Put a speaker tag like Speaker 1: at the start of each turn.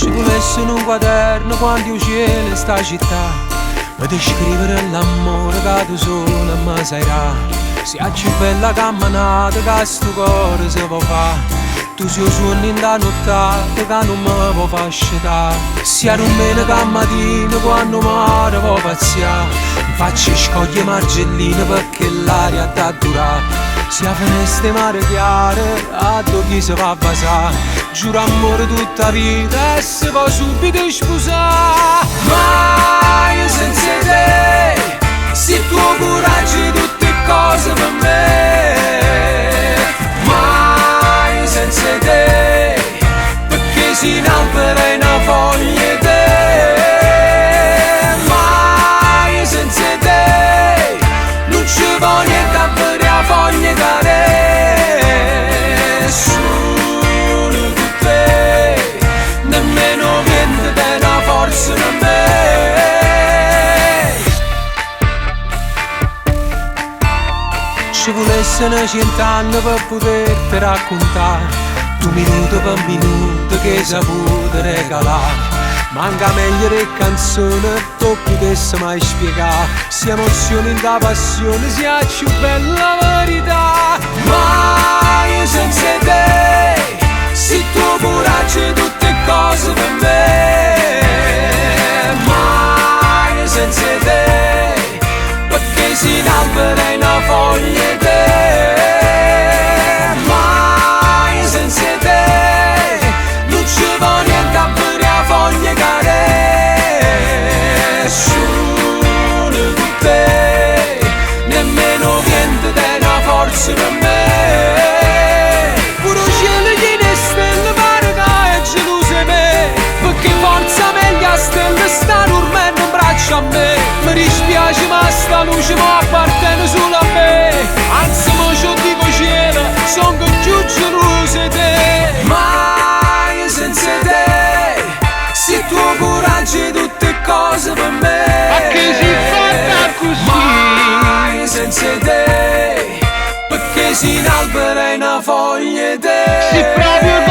Speaker 1: ci volesse in un quaderno quando io cielo in sta città, ma di scrivere l'amore che tu solo mi sairà. Sia più bella camminata che sto cuore si può fa. Tu sei un suono in da nottata che non mi può far scetare. Sia rumeno che mattina quando mare può pazziare. Mi faccio scoglie margelline perché l'aria da durare. Sia finestre mare chiare, a dove si va a basare. Giuro amore tutta la vita e si può subito sposare. Ma io senza te, se tu coraggio tutte cose per me. Ma io senza te, perché si innalzerà una foglia te. Ma io senza te, non ci può niente a vedere la foglia da te. Solo tu te, nemmeno niente della forza per me. Ci volessero 100 anni per poterti raccontare, tu minuto per minuto che saputo regalare. Manca meglio le canzoni, tu potessi mai spiegare. Sia emozione da passione, sia più bella verità. Ma io senza te, se tu coraggio tutte cose per me. Ma io senza te, perché si innalzerà una foglia te. Ma io senza te, non ci può niente a vedere la foglia cadere. Solo tu te, nemmeno niente della forza per me. Pure cielo di ne stelle pare che è gelosa me, perché forza meglio a stelle sta dormendo in braccio a me. Mi dispiace ma sta luce mi appartiene solo a me. Anzi mo ci dico cielo, sono più gelosa di te. Ma io senza te, se tu coraggio tutte cose per me.
Speaker 2: Ma che si fatta così?
Speaker 1: Ma io senza te, perché si innalzerà una foglia te.
Speaker 2: Se proprio